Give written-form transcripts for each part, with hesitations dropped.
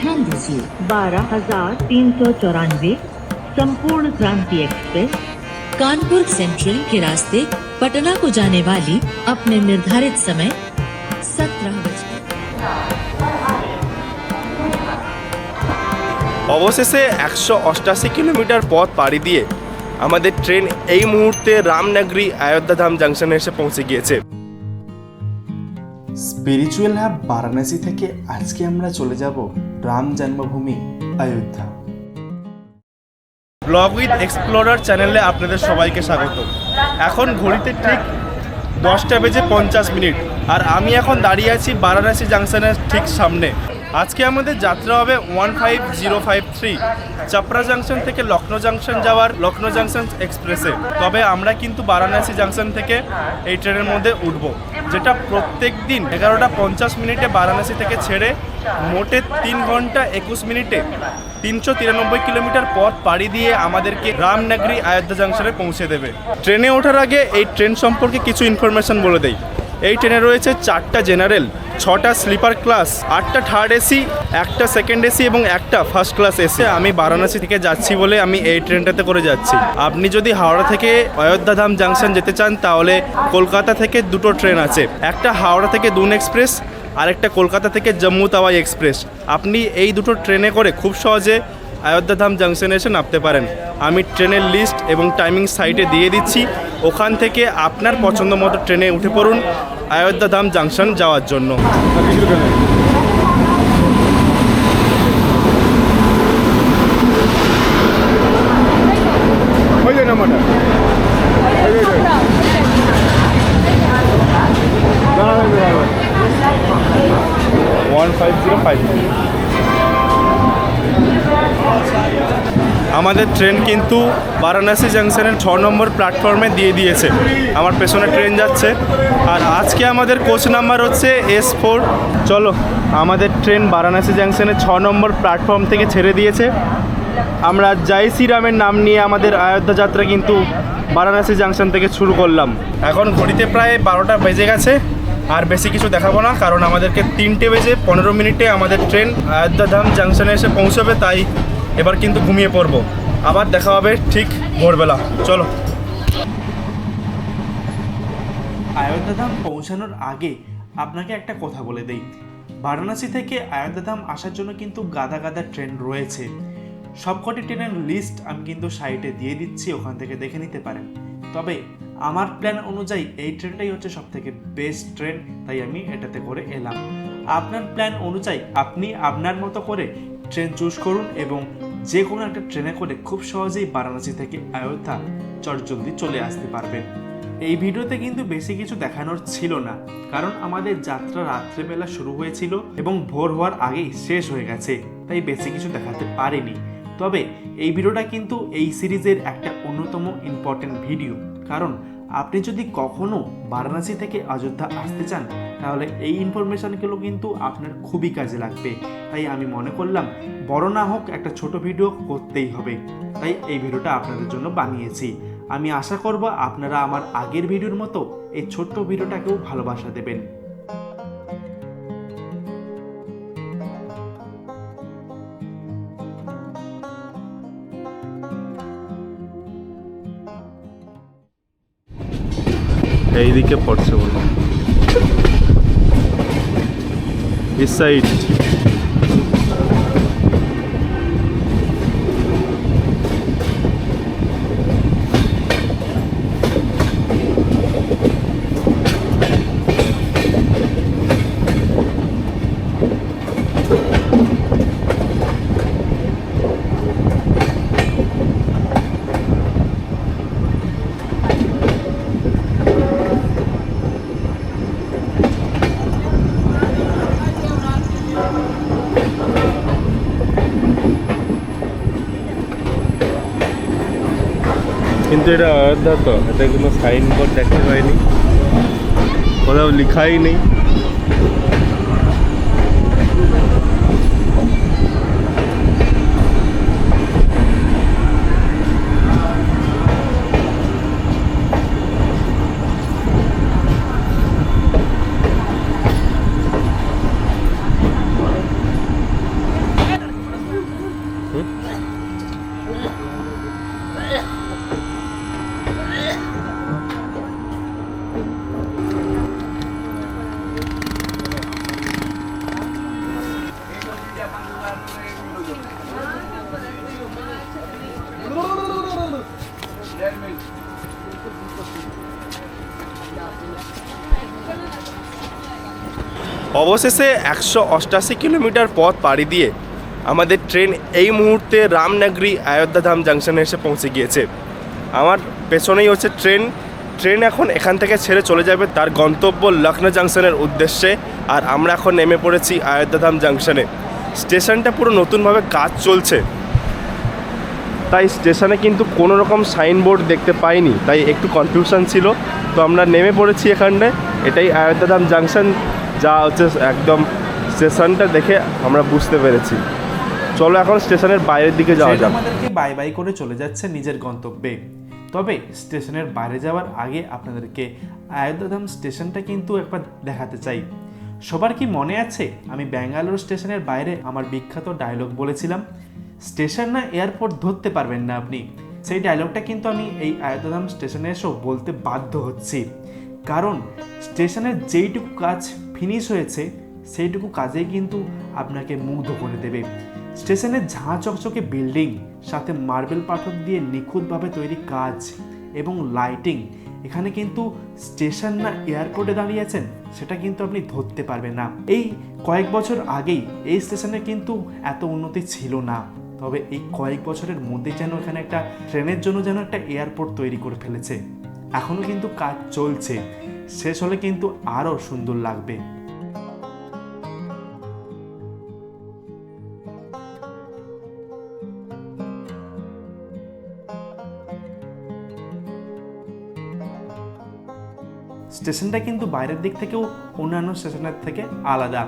ध्यान दीजिए 12,394 संपूर्ण क्रांति एक्सप्रेस कानपुर सेंट्रल के रास्ते पटना को जाने वाली अपने निर्धारित समय 17 बजे। অবশেষে 188 কিলোমিটার পথ পাড়ি দিয়ে আমাদের ট্রেন এই মুহূর্তে রামনগরী अयोध्या ধাম জংশনে এসে পৌঁছে গিয়েছে। স্পিরিচুয়াল হাব বারাণসী থেকে আজকে আমরা চলে যাব রাম জন্মভূমি অযোধ্যা। ব্লগ উইথ এক্সপ্লোরার চ্যানেলে আপনাদের সবাইকে স্বাগত। এখন ঘড়িতে ঠিক 10:50 আর আমি এখন দাঁড়িয়ে আছি বারাণসী জংশনের ঠিক সামনে। আজকে আমাদের যাত্রা হবে 15053 চাপড়া জংশন থেকে লখনৌ জংশন যাওয়ার লখনৌ জংশন এক্সপ্রেসে। তবে আমরা কিন্তু বারাণসী জংশন থেকে এই ট্রেনের মধ্যে উঠব, যেটা প্রত্যেক দিন 11:50 বারাণসী থেকে ছেড়ে মোটে 3 ঘন্টা 21 মিনিটে 393 কিলোমিটার পথ পাড়ি দিয়ে আমাদেরকে রামনগরী অযোধ্যা জংশনে পৌঁছে দেবে। ট্রেনে ওঠার আগে এই ট্রেন সম্পর্কে কিছু ইনফরমেশন বলে দেই। এই ট্রেনে রয়েছে 4টা জেনারেল, 6টা স্লিপার ক্লাস, 8টা থার্ড এসি, 1টা সেকেন্ড এসি এবং 1টা ফার্স্ট ক্লাস এসি। আমি বারাণসী থেকে যাচ্ছি বলে আমি এই ট্রেনটাতে করে যাচ্ছি। আপনি যদি হাওড়া থেকে অযোধ্যা ধাম জংশন যেতে চান তাহলে কলকাতা থেকে 2টো ট্রেন আছে, একটা হাওড়া থেকে দুন এক্সপ্রেস আর একটা কলকাতা থেকে জম্মু তাওয়াই এক্সপ্রেস। আপনি এই দুটো ট্রেনে করে খুব সহজে অযোধ্যা ধাম জংশনে এসে নামতে পারেন। আমি ট্রেনের লিস্ট এবং টাইমিং সাইটে দিয়ে দিচ্ছি, ওখান থেকে আপনার পছন্দ মতো ট্রেনে উঠে পড়ুন অযোধ্যা ধাম জংশন যাওয়ার জন্য। আমাদের ট্রেন কিন্তু বারাণসী জংশনের 6 নম্বর প্ল্যাটফর্মে দিয়ে দিয়েছে। আমার পেছনে ট্রেন যাচ্ছে আর আজকে আমাদের কোচ নাম্বার হচ্ছে S4। চলো, আমাদের ট্রেন বারাণসী জংশনের 6 নম্বর প্ল্যাটফর্ম থেকে ছেড়ে দিয়েছে। আমরা জয় শ্রীরামের নাম নিয়ে আমাদের অযোধ্যা যাত্রা কিন্তু বারাণসী জংশন থেকে শুরু করলাম। এখন ঘড়িতে প্রায় 12টা বেজে গেছে। আর বেশি কিছু দেখাবো না, কারণ আমাদেরকে 3:15 আমাদের ট্রেন অযোধ্যা ধাম জংশনে এসে পৌঁছবে। তাই এবার কিন্তু ঘুমিয়ে পড়বো, আবার দেখা হবে ঠিক ভোরবেলা। চলো। অযোধ্যা ধাম পৌঁছানোর আগে আপনাকে একটা কথা বলে দেই, বারাণসী থেকে অযোধ্যা ধাম আসার জন্য কিন্তু গাদা গাদা ট্রেন রয়েছে। সবকটি ট্রেনের লিস্ট আমি কিন্তু সাইটে দিয়ে দিচ্ছি, ওখান থেকে দেখে নিতে পারেন। তবে আমার প্ল্যান অনুযায়ী এই ট্রেনটাই হচ্ছে সবথেকে বেস্ট ট্রেন, তাই আমি এটাতে করে এলাম। আপনার প্ল্যান অনুযায়ী আপনি আপনার মতো করে ট্রেন চুজ করুন এবং যে কোনো একটা ট্রেনে করে খুব সহজেই বারাণসী থেকে অযোধ্যা চটজলদি চলে আসতে পারবেন। এই ভিডিওতে কিন্তু বেশি কিছু দেখানোর ছিল না, কারণ আমাদের যাত্রা রাত্রেবেলা শুরু হয়েছিল এবং ভোর হওয়ার আগেই শেষ হয়ে গেছে, তাই বেশি কিছু দেখাতে পারিনি। তবে এই ভিডিওটা কিন্তু এই সিরিজের একটা অন্যতম ইম্পর্টেন্ট ভিডিও, কারণ আপনি যদি কখনো বারাণসী থেকে অযোধ্যা আসতে চান তাহলে এই ইনফরমেশনগুলো কিন্তু আপনার খুবই কাজে লাগবে। তাই আমি মনে করলাম বড় না হোক একটা ছোট ভিডিও করতেই হবে, তাই এই ভিডিওটা আপনাদের জন্য বানিয়েছি। আমি আশা করব আপনারা আমার আগের ভিডিওর মতো এই ছোট্ট ভিডিওটাকেও ভালোবাসা দেবেন। এইদিকে পড়ছে বলো, ইস সাইড। কিন্তু এটা অযোধ্যা তো, এটা কোনো সাইনবোর্ড দেখতে পাইনি, কোথাও লেখাই নেই। অবশেষে 188 কিলোমিটার পথ পাড়ি দিয়ে আমাদের ট্রেন এই মুহূর্তে রামনগরী অযোধ্যা ধাম জাংশনে এসে পৌঁছে গিয়েছে। আমার পেছনেই হচ্ছে ট্রেন এখন এখান থেকে ছেড়ে চলে যাবে তার গন্তব্য লখনৌ জাংশনের উদ্দেশ্যে। আর আমরা এখন নেমে পড়েছি অযোধ্যা ধাম জাংশনে। স্টেশনটা পুরো নতুনভাবে কাজ চলছে, তাই স্টেশনে কিন্তু কোনো রকম সাইনবোর্ড দেখতে পাইনি, তাই একটু কনফিউশন ছিল। তো আমরা নেমে পড়েছি এখানটায়, এটাই অযোধ্যা ধাম জাংশন, যা হচ্ছে একদম স্টেশনটা দেখে আমরা বুঝতে পেরেছি। চলো এখন স্টেশনের বাইরের দিকে যাওয়া যাক। আমাদেরকে বাই বাই করে চলে যাচ্ছে নিজের গন্তব্যে। তবে স্টেশনের বাইরে যাওয়ার আগে আপনাদেরকে অযোধ্যা ধাম স্টেশনটা কিন্তু একবার দেখাতে চাই। সবার কি মনে আছে আমি ব্যাঙ্গালোর স্টেশনের বাইরে আমার বিখ্যাত ডায়লগ বলেছিলাম, স্টেশন না এয়ারপোর্ট ধরতে পারবেন না আপনি? সেই ডায়লগটা কিন্তু আমি এই অযোধ্যা ধাম স্টেশনে এসেও বলতে বাধ্য হচ্ছি, কারণ স্টেশনের যেইটুকু কাজ ফিনিশ হয়েছে সেইটুকু কাজেই কিন্তু আপনাকে মুগ্ধ করে দেবে। স্টেশনের ঝাঁ চকচকে বিল্ডিং, সাথে মার্বেল পাথর দিয়ে নিখুঁতভাবে তৈরি কাজ এবং লাইটিং, এখানে কিন্তু স্টেশন না এয়ারপোর্টে দাঁড়িয়েছেন সেটা কিন্তু আপনি ধরতে পারবেন না। এই কয়েক বছর আগেই এই স্টেশনে কিন্তু এত উন্নতি ছিল না, তবে এই কয়েক বছরের মধ্যে যেন এখানে একটা ট্রেনের জন্য যেন একটা এয়ারপোর্ট তৈরি করে ফেলেছে। এখনও কিন্তু কাজ চলছে, শেষ হলে কিন্তু আরও সুন্দর লাগবে। স্টেশনটা কিন্তু বাইরের দিক থেকেও অন্যান্য স্টেশনের থেকে আলাদা,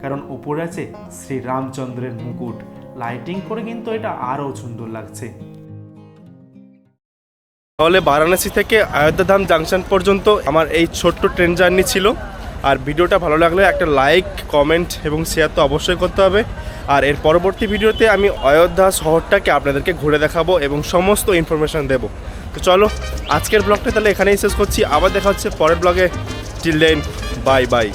কারণ উপরে আছে শ্রীরামচন্দ্রের মুকুট, লাইটিং করে কিন্তু এটা আরও সুন্দর লাগছে। তাহলে বারাণসী থেকে অযোধ্যা ধাম জাংশন পর্যন্ত আমার এই ছোট্ট ট্রেন জার্নি ছিল। আর ভিডিওটা ভালো লাগলে একটা লাইক, কমেন্ট এবং শেয়ার তো অবশ্যই করতে হবে। আর এর পরবর্তী ভিডিওতে আমি অযোধ্যা শহরটাকে আপনাদেরকে ঘুরে দেখাবো এবং সমস্ত ইনফরমেশান দেবো। তো চলো আজকের ব্লগটা তাহলে এখানেই শেষ করছি, আবার দেখা হচ্ছে পরের ব্লগে। Till then, bye by.